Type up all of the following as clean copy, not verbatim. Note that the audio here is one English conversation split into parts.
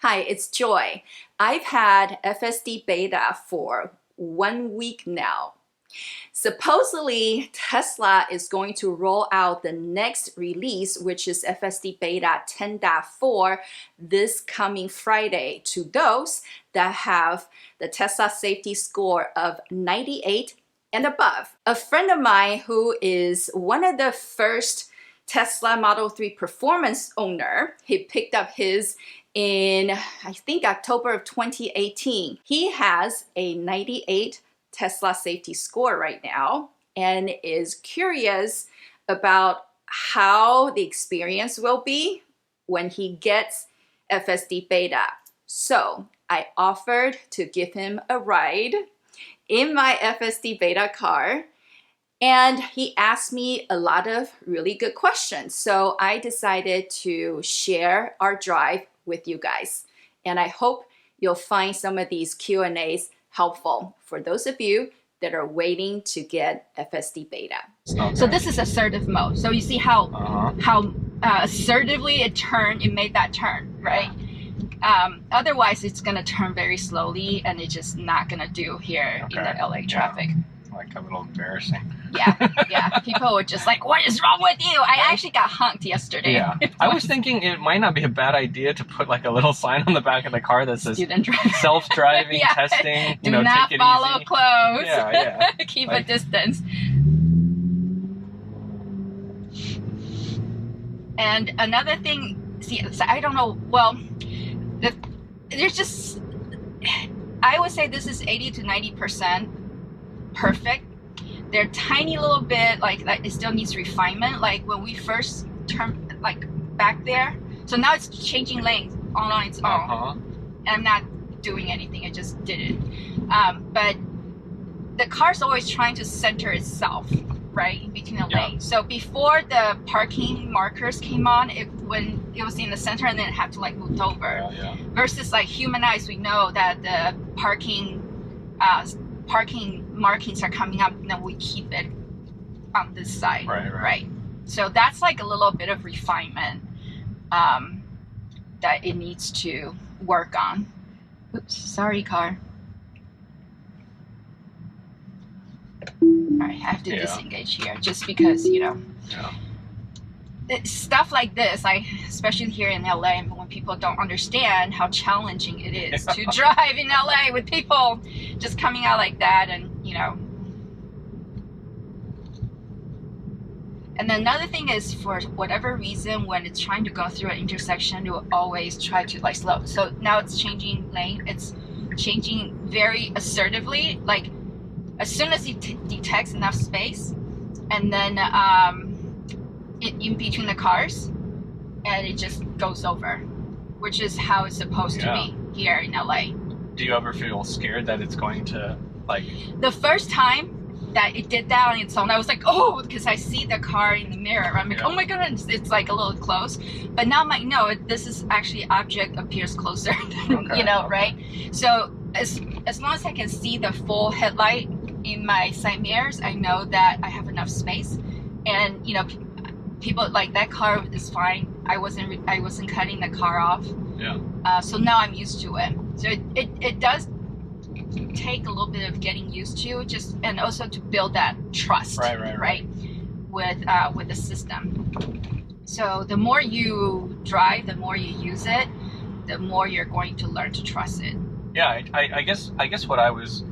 Hi, it's Joy. I've had FSD Beta for 1 week now. Supposedly, Tesla is going to roll out the next release, which is FSD Beta 10.4, this coming Friday to those that have the Tesla safety score of 98 and above. A friend of mine who is one of the first Tesla Model 3 performance owner, he picked up his in, I think, October of 2018. He has a 98 Tesla safety score right now and is curious about how the experience will be when he gets FSD Beta. So I offered to give him a ride in my FSD Beta car, and he asked me a lot of really good questions. So I decided to share our drive with you guys. And I hope you'll find some of these Q&As helpful for those of you that are waiting to get FSD Beta. Okay. So this is assertive mode. So you see how assertively it made that turn, right? Otherwise, it's gonna turn very slowly, and it's just not gonna do here in the LA traffic. Like a little embarrassing. Yeah. People were just like, "What is wrong with you?" I actually got honked yesterday. Yeah. I was thinking it might not be a bad idea to put like a little sign on the back of the car that says self-driving testing. Do not take it follow easy. close. Yeah. Keep a distance. And another thing, so I don't know. Well, there's just, I would say this is 80 to 90% perfect. They're tiny little bit like it still needs refinement. Like when we first turned like back there, so now it's changing lanes on its own. And I'm not doing anything. I just did it. But the car's always trying to center itself right in between the lanes. So before the parking markers came on, when it was in the center, and then it had to like move over. Versus like human eyes, we know that the parking markings are coming up, and then we keep it on this side. Right. So that's like a little bit of refinement that it needs to work on. Oops, sorry, car. All right, I have to disengage here just because, stuff like this, especially here in LA, when people don't understand how challenging it is to drive in LA with people just coming out like that, and And then another thing is, for whatever reason, when it's trying to go through an intersection, it will always try to like slow. So now it's changing lane. It's changing very assertively, like as soon as it detects enough space, and then in between the cars, and it just goes over, which is how it's supposed to be here in LA. Do you ever feel scared that it's going to like? The first time that it did that on its own, I was like, oh, because I see the car in the mirror. I'm like, oh my goodness, it's like a little close. But now I'm like, no, this is actually object appears closer, right? So as long as I can see the full headlight in my side mirrors, I know that I have enough space. And people like that car is fine. I wasn't cutting the car off. So now I'm used to it. So it does take a little bit of getting used to, and also to build that trust, right, with the system. So the more you drive, the more you use it, the more you're going to learn to trust it. Yeah, I guess what I was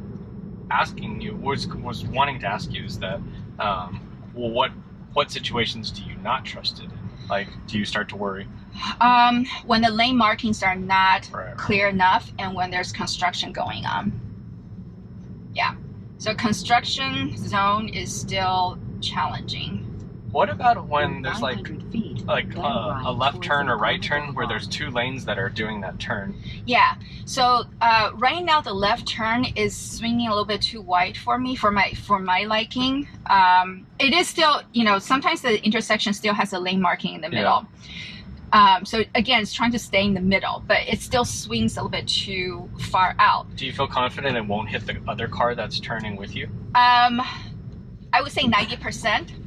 asking you was wanting to ask you is that, well, what situations do you not trust it in? Like, do you start to worry? When the lane markings are not clear enough, and when there's construction going on. Yeah. So construction zone is still challenging. What about when there's like a left turn or right turn where there's two lanes that are doing that turn? Yeah. So right now the left turn is swinging a little bit too wide for me, for my liking. It is still, sometimes the intersection still has a lane marking in the middle. So again, it's trying to stay in the middle, but it still swings a little bit too far out. Do you feel confident it won't hit the other car that's turning with you? I would say 90%.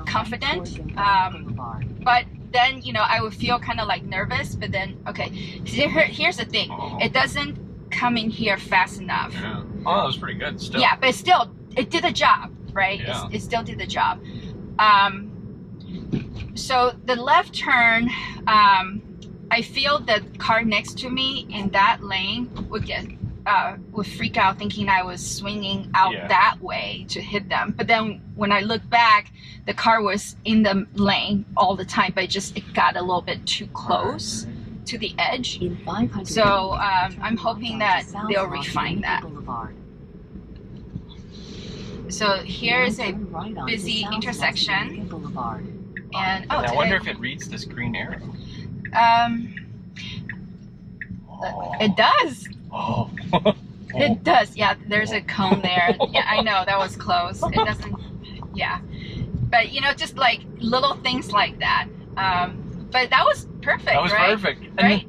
Confident, but then I would feel kind of like nervous, but then here's the thing. It doesn't come in here fast enough. Yeah. Oh, that was pretty good still. Yeah, but it did the job, right? Yeah. It still did the job. So the left turn, I feel the car next to me in that lane would freak out, thinking I was swinging out that way to hit them. But then when I look back, the car was in the lane all the time, but it got a little bit too close to the edge. So I'm hoping that they'll refine that. So here's a busy intersection. And I wonder if it reads this green arrow. It does. Oh. It does. Yeah, there's a cone there. Yeah, I know that was close. It doesn't. Yeah, but just like little things like that. But that was perfect. That was right? perfect. Right.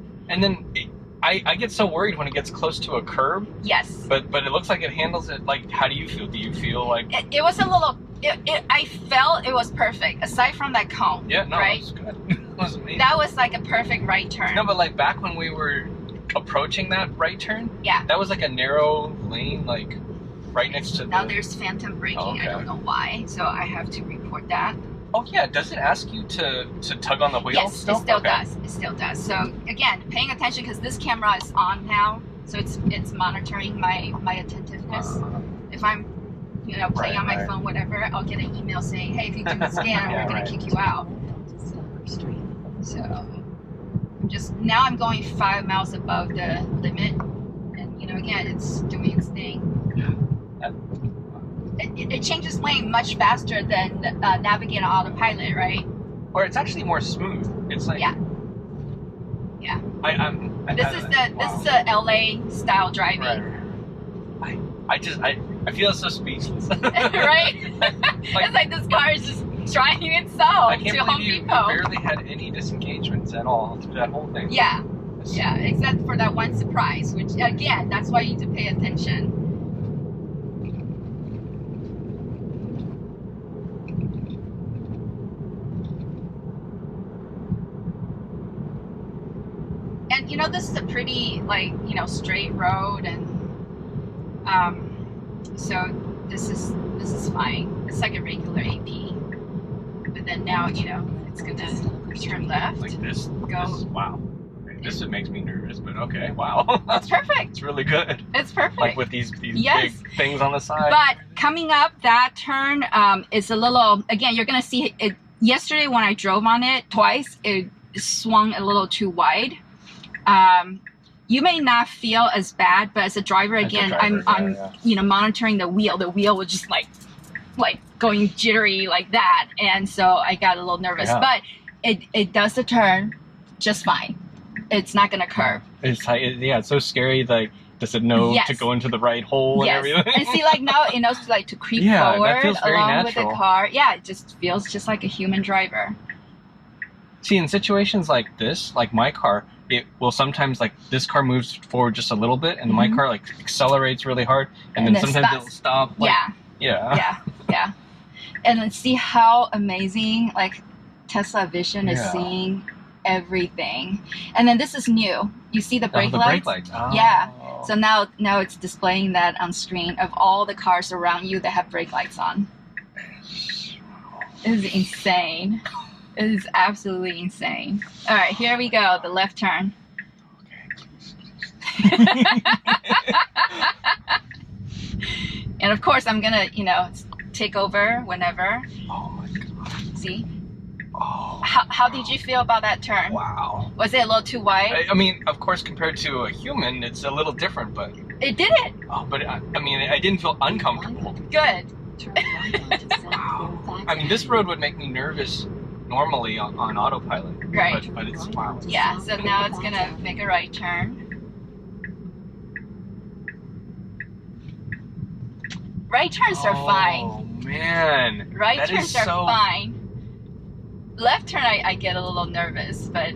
I get so worried when it gets close to a curb. Yes. But it looks like it handles it. Like, how do you feel? Do you feel like it was a little? I felt it was perfect. Aside from that cone. Yeah. No. Right? It was good. It was amazing. That was like a perfect right turn. No, but like back when we were approaching that right turn. Yeah. That was like a narrow lane, like right next to. Now there's phantom braking. Oh, okay. I don't know why, so I have to report that. Oh yeah, does it ask you to tug on the wheel? Yes, still? it still does. It still does. So again, paying attention because this camera is on now, so it's monitoring my attentiveness. If I'm, playing on my phone, whatever, I'll get an email saying, "Hey, if you do the scan, we're gonna kick you out." So I'm going 5 miles above the limit, and again, it's doing its thing. It changes lane much faster than navigate on autopilot, right? Or it's actually more smooth. It's like yeah. This is the LA style driving. Right. I feel so speechless. Right? It's like this car is just driving itself I can't to Home believe you Depot. barely had any disengagements at all through that whole thing. Yeah, except for that one surprise, which again, that's why you need to pay attention. And this is a pretty straight road, and so this is fine. It's like a regular AP, but then now it's gonna turn left. Like this. Go. Wow. Okay, this makes me nervous, but okay. Wow. It's perfect. It's really good. It's perfect. Like with these Yes. big things on the side. But coming up, that turn is a little. Again, you're gonna see it. Yesterday when I drove on it twice, it swung a little too wide. You may not feel as bad, but as a driver, again, I'm monitoring the wheel. The wheel was just like going jittery like that, and so I got a little nervous. Yeah. But it does the turn just fine. It's not gonna curve. It's like it's so scary. Like, does it know to go into the right hole and everything? And see, like now it knows to creep forward that feels very along natural. with the car. Yeah, it just feels just like a human driver. See, in situations like this, like my car, it will sometimes, like, this car moves forward just a little bit, and my car, like, accelerates really hard, and then sometimes it'll stop. Like, yeah. And let's see how amazing, like, Tesla Vision is seeing everything. And then this is new. You see the brake lights? Oh. Yeah. So now it's displaying that on screen of all the cars around you that have brake lights on. It is insane. It is absolutely insane. All right, here we go. The left turn. And of course, I'm gonna, take over whenever. Oh my God. See? Oh. How did you feel about that turn? Wow. Was it a little too wide? I mean, of course, compared to a human, it's a little different, but. It did it. Oh, but I mean, I didn't feel uncomfortable. Good. Wow. I mean, this road would make me nervous normally on autopilot. Right. But it's wow. Yeah. So now it's gonna make a right turn. Right turns are fine. Oh man. Right turns are fine. Left turn, I get a little nervous, but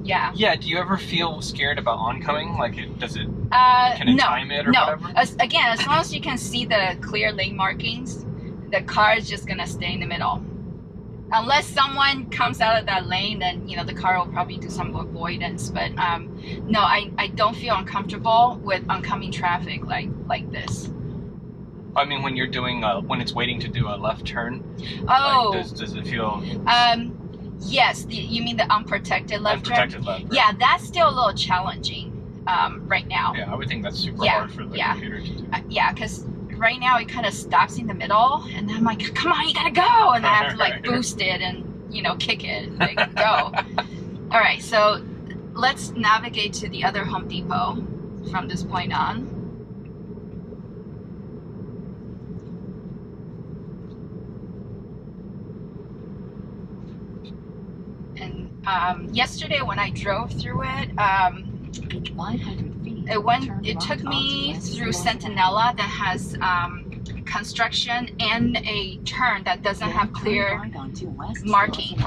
yeah. Yeah. Do you ever feel scared about oncoming? Like, can it time it or whatever? Again, as long as you can see the clear lane markings, the car is just gonna stay in the middle. unless someone comes out of that lane, then you know the car will probably do some avoidance. But no, I don't feel uncomfortable with oncoming traffic like this. I mean, when you're doing when it's waiting to do a left turn. Oh, like, does it feel? Yes. You mean the unprotected left turn? Unprotected left. Right? Yeah, that's still a little challenging right now. Yeah, I would think that's super hard for the computer to do. Yeah, because right now it kind of stops in the middle, and I'm like, come on, you gotta go, and I have to like boost it and you know kick it, like go. All right, so let's navigate to the other Home Depot from this point on. And yesterday when I drove through it, it took me through Centinela that has construction and a turn that doesn't have clear marking.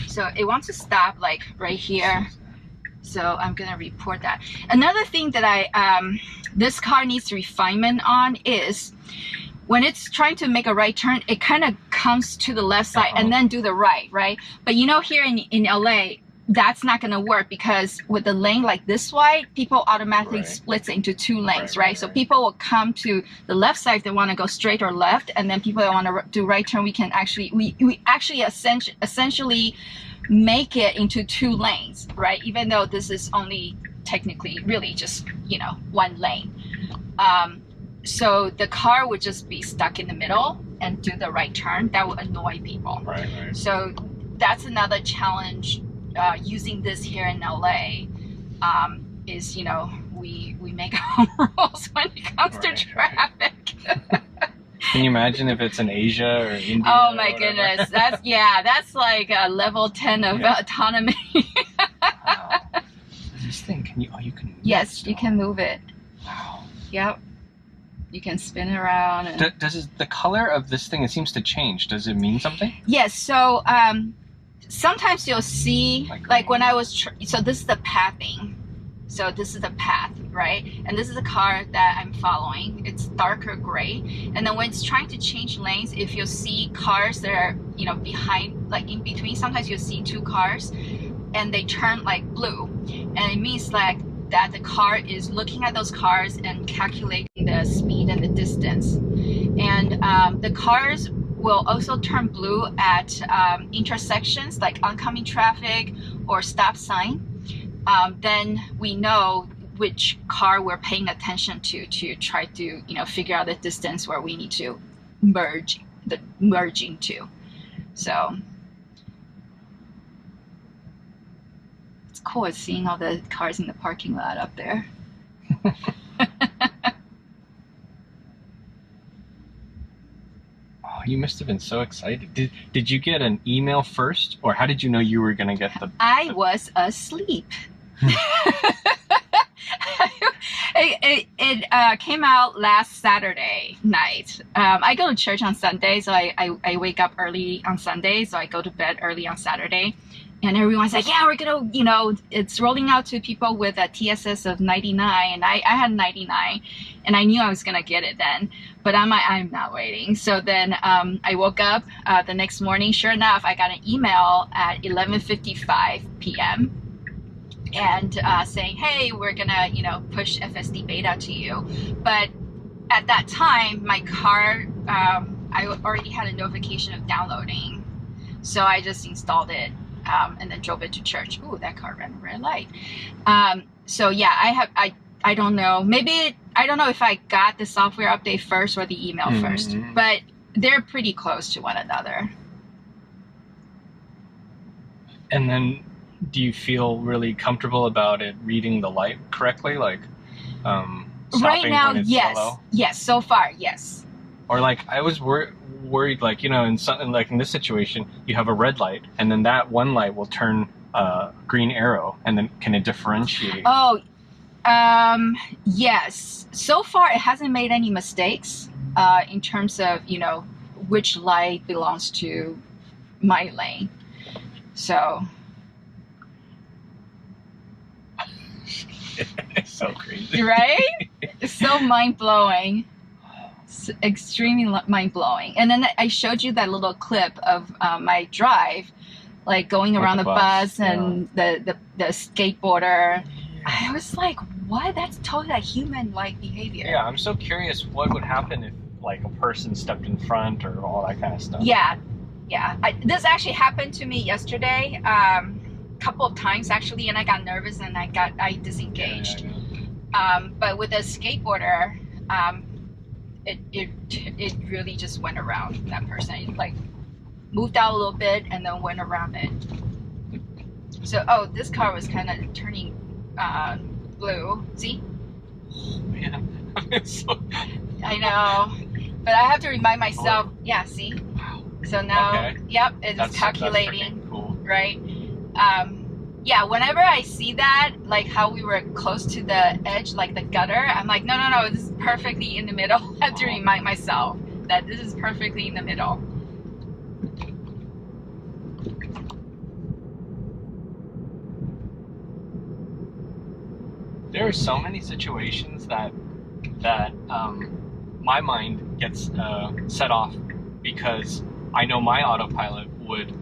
So it wants to stop like right here. So I'm gonna report that. Another thing that this car needs refinement on is when it's trying to make a right turn, it kind of comes to the left side and then do the right? But you know, here in LA, that's not going to work because with the lane like this wide, people automatically splits into two lanes, right? So people will come to the left side if they want to go straight or left, and then people that want to do right turn, we can actually, we actually essentially make it into two lanes, right? Even though this is only technically really just, you know, one lane. So the car would just be stuck in the middle and do the right turn. That would annoy people. Right. So that's another challenge using this here in LA is, you know, we make our rules when it comes to traffic. Can you imagine if it's in Asia or India? Oh my goodness, that's like a level 10 of autonomy. Wow. This thing, can you? Oh, you can. Yes, you can move it. Wow. Yep. You can spin it around. And does the color of this thing? It seems to change. Does it mean something? Yes. So sometimes you'll see, like when I was, so this is the pathing. So this is the path, right? And this is a car that I'm following. It's darker gray. And then when it's trying to change lanes, if you see cars that are, you know, behind, like in between, sometimes you'll see two cars and they turn like blue. And it means like that the car is looking at those cars and calculating the speed and the distance. And the cars will also turn blue at intersections like oncoming traffic or stop sign. Then we know which car we're paying attention to try to, you know, figure out the distance where we need to merge into. So it's cool seeing all the cars in the parking lot up there. Oh, you must have been so excited. Did you get an email first, or how did you know you were gonna get the? I was asleep. It came out last Saturday night. I go to church on Sunday, so I wake up early on Sunday, so I go to bed early on Saturday. And everyone's like, yeah, we're gonna, you know, it's rolling out to people with a TSS of 99, and I had 99, and I knew I was gonna get it then, but I'm not waiting. So then I woke up the next morning. Sure enough, I got an email at 11:55 p.m. and saying, hey, we're gonna, you know, push FSD Beta to you. But at that time, my car, I already had a notification of downloading, so I just installed it. And then drove it to church. Ooh, that car ran a red light. So yeah, I don't know. Maybe, I don't know if I got the software update first or the email first, but they're pretty close to one another. And then do you feel really comfortable about it reading the light correctly? Like, right now, when it's yes. yellow? Yes, so far, yes. Or like, I was worried, like, you know, in something like in this situation, you have a red light, and then that one light will turn green arrow, and then can it differentiate? Oh, yes. So far, it hasn't made any mistakes in terms of, you know, which light belongs to my lane. So. It's so crazy. Right? It's so mind-blowing. So was extremely mind-blowing. And then I showed you that little clip of my drive, like going around the bus and the skateboarder. I was like, what? That's totally like human-like behavior. Yeah, I'm so curious what would happen if like a person stepped in front or all that kind of stuff. Yeah. This actually happened to me yesterday, couple of times actually, and I got nervous and I disengaged. But with a skateboarder, it really just went around that person. It like moved out a little bit and then went around it. So, oh, this car was kind of turning blue. See? Yeah. I know, but I have to remind myself. Yeah, see? So now, yep, it's calculating. That's cool. Right? Yeah, whenever I see that, like how we were close to the edge, like the gutter, I'm like, no, this is perfectly in the middle. I have to remind myself that this is perfectly in the middle. There are so many situations that my mind gets set off because I know my autopilot would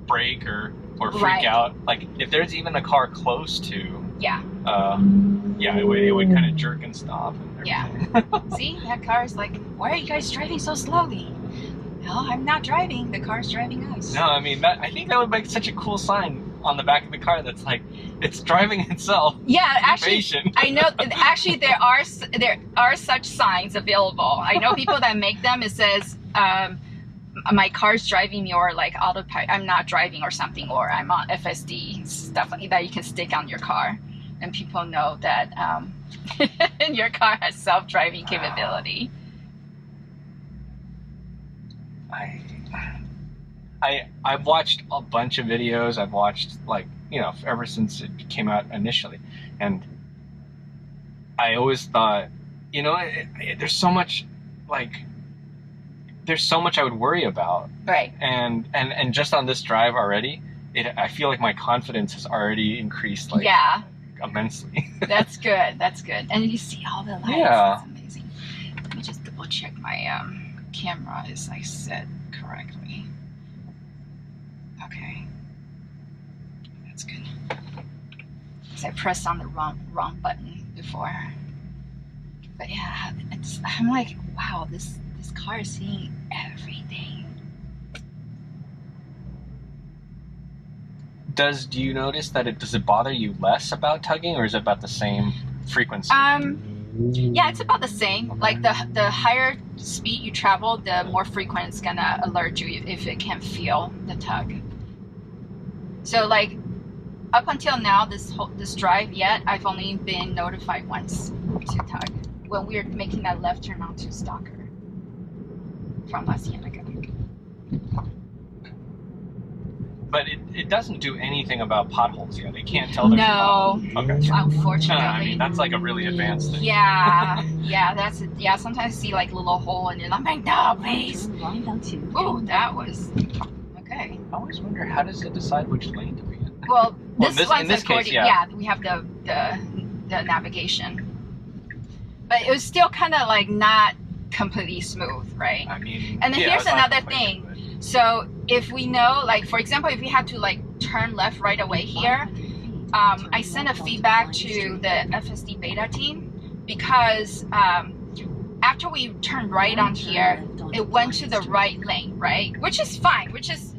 break or freak out. Like if there's even a car close to, it would kind of jerk and stop. And everything. See, that car is like, why are you guys driving so slowly? No, I'm not driving. The car's driving us. No, I mean I think that would make such a cool sign on the back of the car that's like it's driving itself. Yeah, actually, I know. Actually, there are such signs available. I know people that make them. It says, "My car's driving me," or like autopilot. I'm not driving, or something, or I'm on FSD stuff like that. You can stick on your car, and people know that your car has self-driving capability. I've watched a bunch of videos. I've watched ever since it came out initially, and I always thought, there's so much I would worry about. Right. And just on this drive already, I feel like my confidence has already increased immensely. That's good. And you see all the lights. Yeah. That's amazing. Let me just double check my camera is set correctly. Okay. That's good. Because I pressed on the wrong button before. But yeah, I'm like, wow, this car is seeing everything. Do you notice that does it bother you less about tugging, or is it about the same frequency? Yeah, it's about the same. Like the higher speed you travel, the more frequent it's gonna alert you if it can feel the tug. So like up until now, this drive yet, I've only been notified once to tug when we were making that left turn onto Stalker from La Cienega. But it doesn't do anything about potholes yet. It can't tell there's no, okay. Unfortunately. I mean, that's like a really advanced thing. Yeah, that's it. Yeah, sometimes I see like a little hole and I'm like, no, please. Oh, that was okay. I always wonder, how does it decide which lane to be in? Well, this in this case, we have the navigation, but it was still kind of like not completely smooth, right? I mean, and then here's another thing. So if we know, like for example, if we have to like turn left right away here, I sent a feedback to the FSD Beta team because after we turned right on here, it went to the right lane, right? Which is fine, which is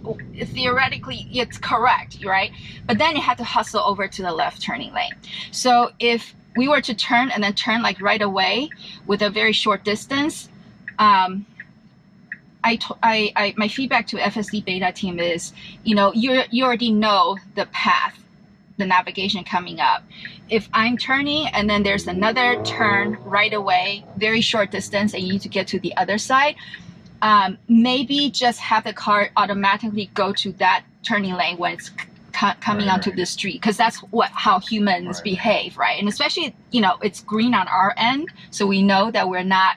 theoretically it's correct, right? But then it had to hustle over to the left turning lane. So if we were to turn and then turn like right away with a very short distance, my feedback to FSD Beta team is, you already know the path, the navigation coming up. If I'm turning and then there's another turn right away, very short distance, and you need to get to the other side, maybe just have the car automatically go to that turning lane when it's coming onto the street, because that's how humans behave, right? And especially, it's green on our end, so we know that we're not,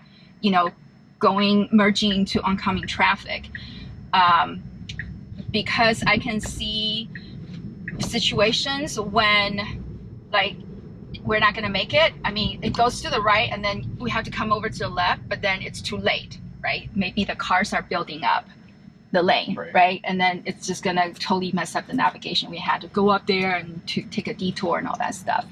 merging into oncoming traffic, because I can see situations when like we're not going to make it. I mean, it goes to the right and then we have to come over to the left, but then it's too late, right? Maybe the cars are building up the lane, right? And then it's just going to totally mess up the navigation. We had to go up there and to take a detour and all that stuff.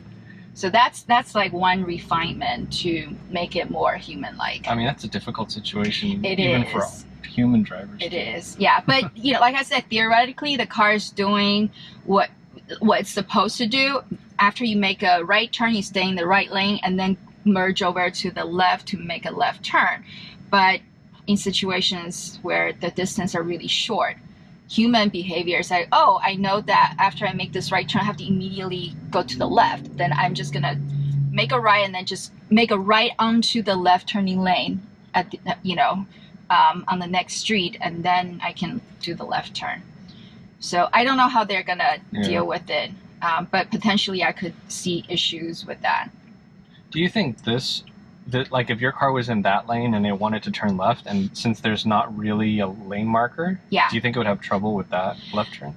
So that's like one refinement to make it more human-like. I mean, that's a difficult situation, it even is. For human drivers. It is, yeah. But you know, like I said, theoretically, the car is doing what it's supposed to do. After you make a right turn, you stay in the right lane and then merge over to the left to make a left turn. But in situations where the distance are really short, human behavior is like, oh, I know that after I make this right turn, I have to immediately go to the left. Then I'm just gonna make a right and then just make a right onto the left turning lane at the, you know, on the next street, and then I can do the left turn. So I don't know how they're gonna deal with it, but potentially I could see issues with that. Do you think that like if your car was in that lane and it wanted to turn left, and since there's not really a lane marker, do you think it would have trouble with that left turn?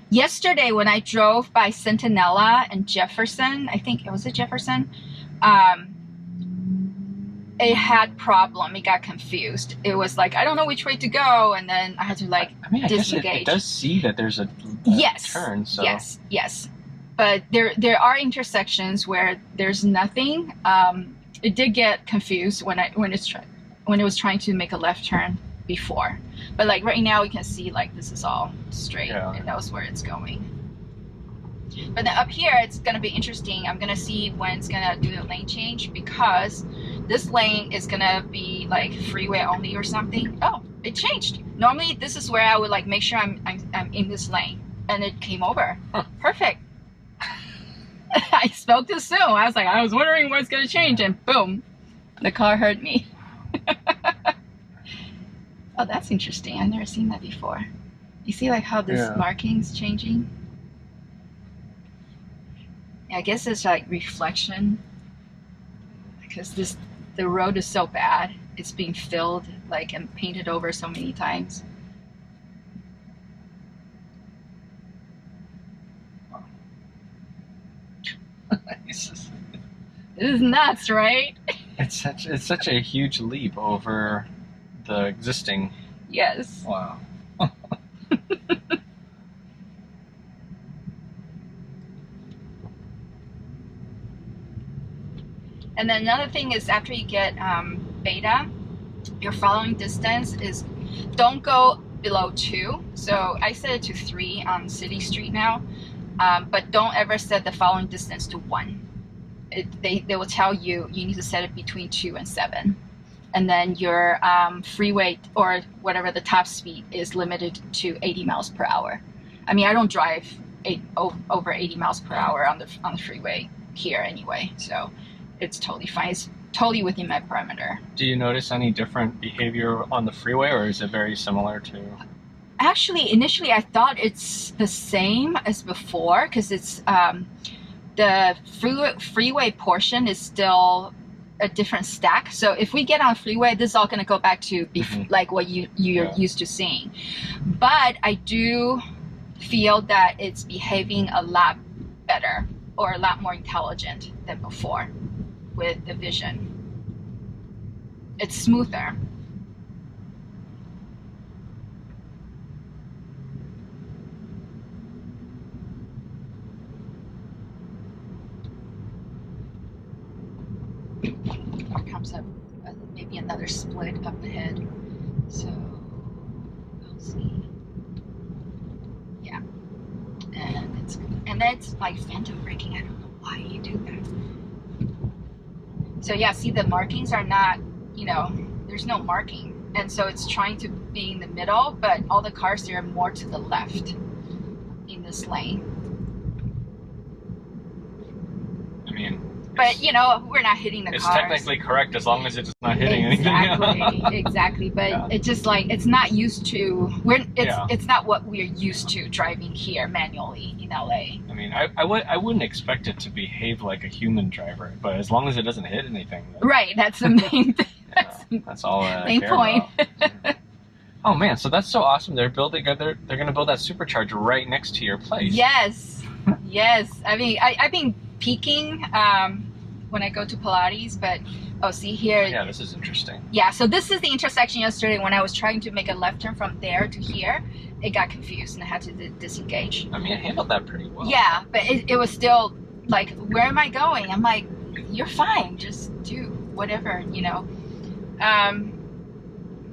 Yesterday when I drove by Centinela and Jefferson, I think it was Jefferson, it had problem. It got confused. It was like, I don't know which way to go, and then I had to like disengage. It does see that there's a turn. So. Yes. But there are intersections where there's nothing. It did get confused when it was trying to make a left turn before. But like right now, you can see like this is all straight. It knows where it's going. But then up here, it's gonna be interesting. I'm gonna see when it's gonna do the lane change, because this lane is gonna be like freeway only or something. Oh, it changed. Normally, this is where I would like make sure I'm in this lane, and it came over. Perfect. I spoke too soon. I was wondering what's gonna change, and boom, the car heard me. Oh, that's interesting. I've never seen that before. You see like how this marking's changing? I guess it's like reflection, because the road is so bad. It's being filled like and painted over so many times. This is nuts, right? It's such a huge leap over the existing. Yes. Wow. And then another thing is, after you get beta, your following distance is, don't go below 2. So I set it to 3 on City Street now, but don't ever set the following distance to 1. They will tell you need to set it between 2 and 7. And then your freeway or whatever the top speed is limited to 80 miles per hour. I mean, I don't drive over 80 miles per hour on the freeway here anyway, so it's totally fine. It's totally within my parameter. Do you notice any different behavior on the freeway, or is it very similar to? Actually, initially I thought it's the same as before, because it's the freeway portion is still a different stack. So if we get on freeway, this is all going to go back to like what you're used to seeing. But I do feel that it's behaving a lot better, or a lot more intelligent than before with the vision. It's smoother. Comes up maybe another split up ahead, so we'll see. Yeah, and that's like phantom braking. I don't know why you do that. So yeah, see, the markings are not, there's no marking, and so it's trying to be in the middle, but all the cars there are more to the left in this lane. I mean, but we're not hitting the cars. It's technically correct as long as it's not hitting anything. Exactly. But it's just like, it's not used to. It's not what we're used to driving here manually in LA. I mean, I wouldn't expect it to behave like a human driver, but as long as it doesn't hit anything. Right. That's the main thing. That's all I main care point. About. Oh man, so that's so awesome. They're going to build that supercharger right next to your place. Yes. Yes, I mean, I've been peeking when I go to Pilates, but oh, see here. Yeah, this is interesting. Yeah, so this is the intersection yesterday when I was trying to make a left turn from there to here. It got confused and I had to disengage. I mean, I handled that pretty well. Yeah, but it was still like, where am I going? I'm like, you're fine, just do whatever, you know.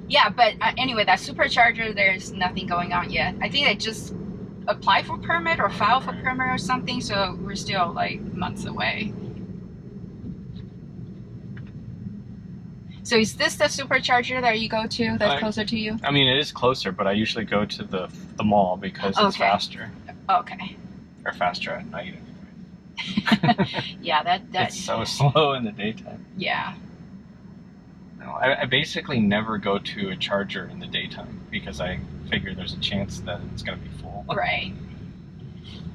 Yeah, but anyway, that supercharger, there's nothing going on yet. I think I just applied for permit or filed for permit or something, so we're still like months away. So is this the supercharger that you go to that's closer to you? I mean, it is closer, but I usually go to the mall because it's faster. Okay. Or faster at night. Yeah, that it's so slow in the daytime. Yeah. No, I basically never go to a charger in the daytime because I figure there's a chance that it's going to be full. Right.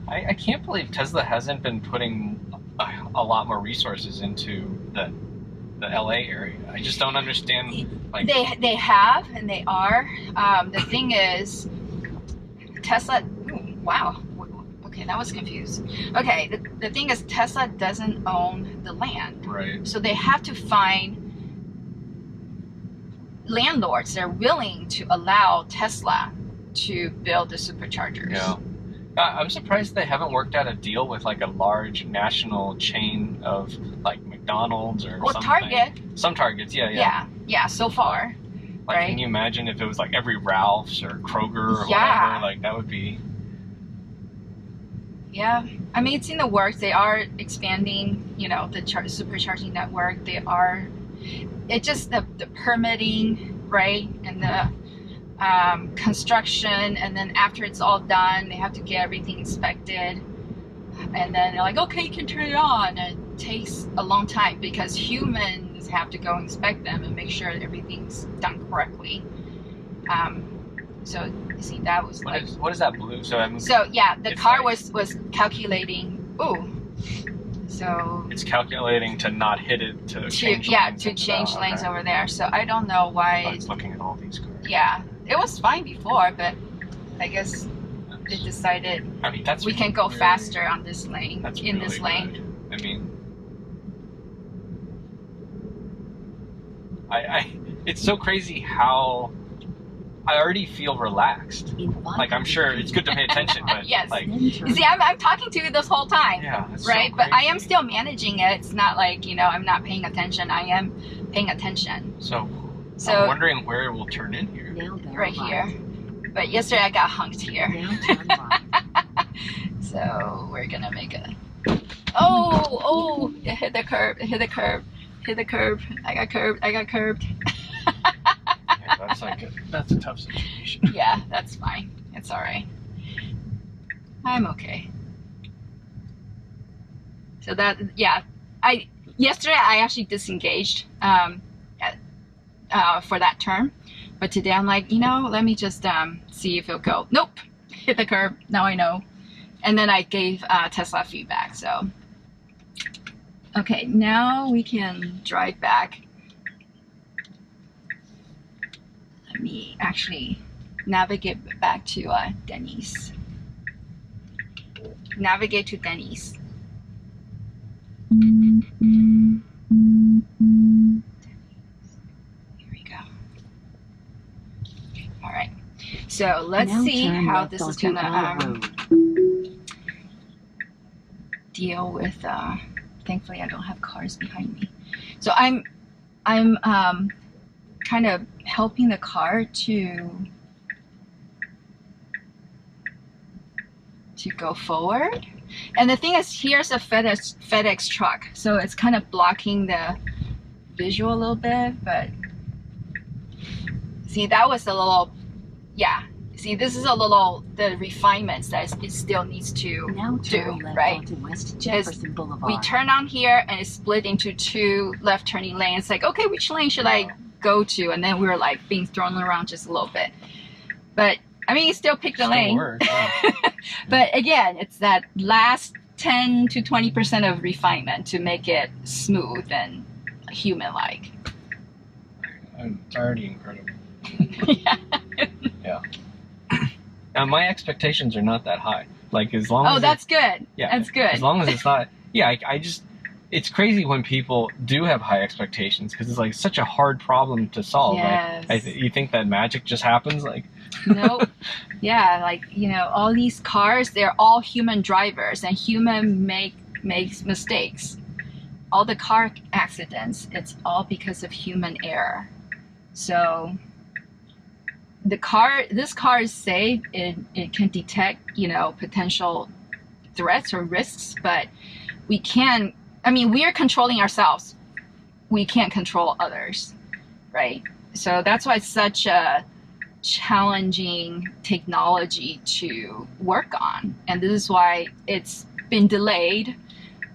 I can't believe Tesla hasn't been putting a lot more resources into the LA area. I just don't understand. Like they have and they are. The thing is, Tesla. Ooh, wow. Okay, that was confused. Okay, the thing is, Tesla doesn't own the land. Right. So they have to find landlords that are willing to allow Tesla to build the superchargers. Yeah. I'm surprised they haven't worked out a deal with like a large national chain of like McDonald's or something. Target. Some Targets, yeah. So far. Like, right? Can you imagine if it was like every Ralph's or Kroger or whatever? Like, that would be. Yeah, I mean, it's in the works. They are expanding, you know, the supercharging network. They are. It's just the permitting, right, and the construction, and then after it's all done, they have to get everything inspected, and then they're like, okay, you can turn it on. And it takes a long time because humans have to go inspect them and make sure that everything's done correctly. So you see, that was what is that blue? So yeah, the car was calculating. Ooh. So it's calculating to not hit it to change lanes over there. So I don't know why. It's looking at all these cars. Yeah, it was fine before, but I guess it decided. I mean, we can go faster on this lane. That's in really this lane. Good. I mean, it's so crazy how I already feel relaxed. Like, I'm sure it's good to pay attention, but yes. Like, you see, I'm talking to you this whole time. Yeah, right? So but I am still managing it. It's not like, you know, I'm not paying attention. I am paying attention. So I'm wondering where it will turn in here. Right here. But yesterday I got hunked here. So we're gonna make a. Oh! It hit the curb. I got curbed. That's a tough situation. Yeah, that's fine. It's all right. I'm okay. So yesterday I actually disengaged for that turn, but today I'm like, you know, let me just see if it'll go. Nope, hit the curb. Now I know. And then I gave Tesla feedback. So okay, now we can drive back. Let me actually navigate back to Denny's. Navigate to Denny's. Here we go. All right. So let's see how this is gonna deal with. Thankfully, I don't have cars behind me. So I'm kind of helping the car to go forward. And the thing is, here's a FedEx truck, so it's kind of blocking the visual a little bit, but see, that was a little, yeah. See, this is a little, the refinements that it still needs to do, right? West Jefferson Boulevard. We turn on here and it's split into two left turning lanes. Like, okay, which lane should I go to? And then we were like being thrown around just a little bit. But I mean, you still pick the lane. Works, yeah. But again, it's that last 10 to 20% of refinement to make it smooth and human-like. It's already incredible. Yeah. Yeah. Now, my expectations are not that high. Like as long as that's good. Yeah, that's good. As long as it's not. Yeah, I just. It's crazy when people do have high expectations because it's like such a hard problem to solve. Yes. Like, you think that magic just happens? Like, Nope. Yeah, like all these cars, they're all human drivers, and human makes mistakes. All the car accidents, it's all because of human error. So this car is safe. It can detect potential threats or risks, but we can't. I mean, we are controlling ourselves. We can't control others, right? So that's why it's such a challenging technology to work on, and this is why it's been delayed,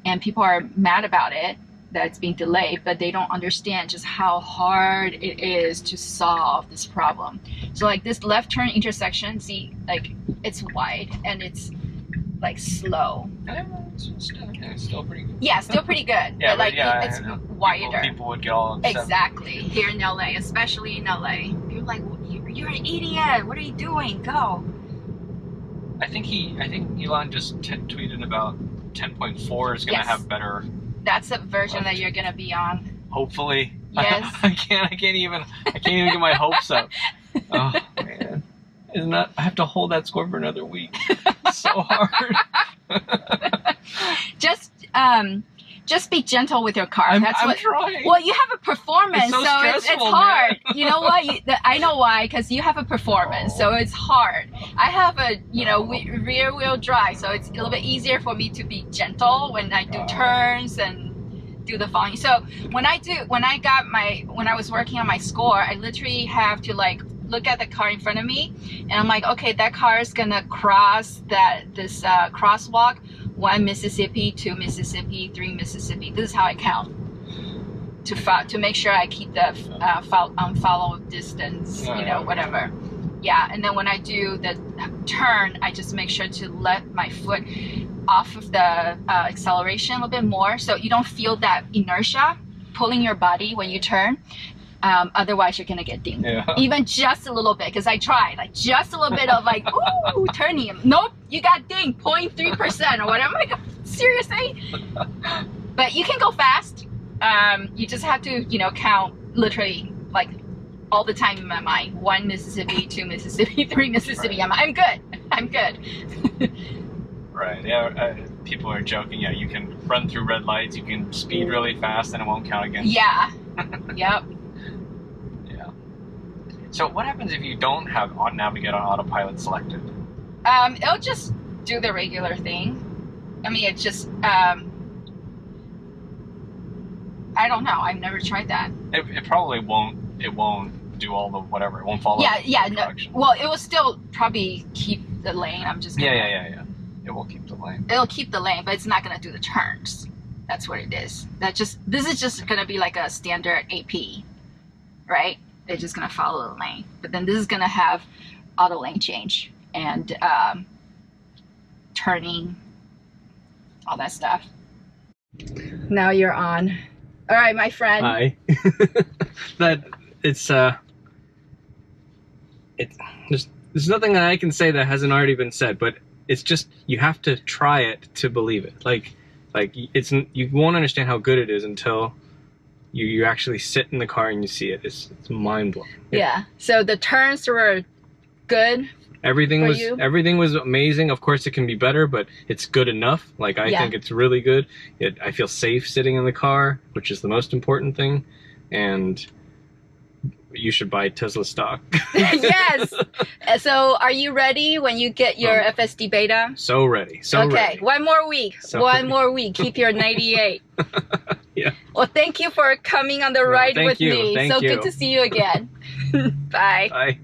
and people are mad about it that it's being delayed, but they don't understand just how hard it is to solve this problem. So like this left turn intersection, see, like it's wide and it's like slow. It's still pretty good. Yeah, still pretty good. Yeah, but like yeah, it's wider. People would get all upset. Exactly. Here in LA, especially in LA, you're like, you're an idiot. What are you doing? Go. I think Elon just tweeted about 10.4 is going to have better. That's a version that you're going to be on. Hopefully. Yes. I can't even get my hopes up. Oh man. Isn't that, I have to hold that score for another week. It's so hard. Just be gentle with your car. I'm trying. Well, you have a performance, it's so it's hard. Man. You know what? I know why, because you have a performance, so it's hard. I have a rear wheel drive, so it's a little bit easier for me to be gentle when I do turns and do the following. So when I was working on my score, I literally have to like look at the car in front of me, and I'm like, okay, that car is gonna cross this crosswalk. 1 Mississippi, 2 Mississippi, 3 Mississippi. This is how I count to make sure I keep the unfollow distance, whatever. Yeah, and then when I do the turn, I just make sure to let my foot off of the acceleration a little bit more, so you don't feel that inertia pulling your body when you turn. Otherwise, you're gonna get dinged. Yeah. Even just a little bit, because I tried, like just a little bit of like, ooh, turning. Nope, you got dinged 0.3% or whatever. I'm like, seriously? But you can go fast. You just have to, count literally like all the time in my mind. 1 Mississippi, 2 Mississippi, 3 Mississippi. Right. I'm good. Right. Yeah. People are joking. Yeah, you can run through red lights. You can speed really fast, and it won't count against you. Yeah. Yep. So what happens if you don't have navigate on autopilot selected? It'll just do the regular thing. I mean, it's just, I don't know. I've never tried that. It probably won't. It won't do all the whatever. It won't follow. Yeah. No, well, it will still probably keep the lane. I'm just. Yeah. It will keep the lane. It'll keep the lane, but it's not gonna do the turns. That's what it is. This is just gonna be like a standard AP, right? They're just gonna follow the lane, but then this is gonna have auto lane change and turning, all that stuff. Now you're on. All right, my friend. Hi. There's nothing that I can say that hasn't already been said, but it's just you have to try it to believe it. Like you won't understand how good it is until you actually sit in the car and you see it. It's mind blowing. Yeah. So the turns were good. Everything was amazing. Of course, it can be better, but it's good enough. Like I think it's really good. I feel safe sitting in the car, which is the most important thing. And you should buy Tesla stock. Yes. So are you ready when you get your FSD Beta? So ready. Okay. One more week. More week. Keep your 98. Yeah. Well, thank you for coming on the ride with me. Thank you. Good to see you again. Bye. Bye.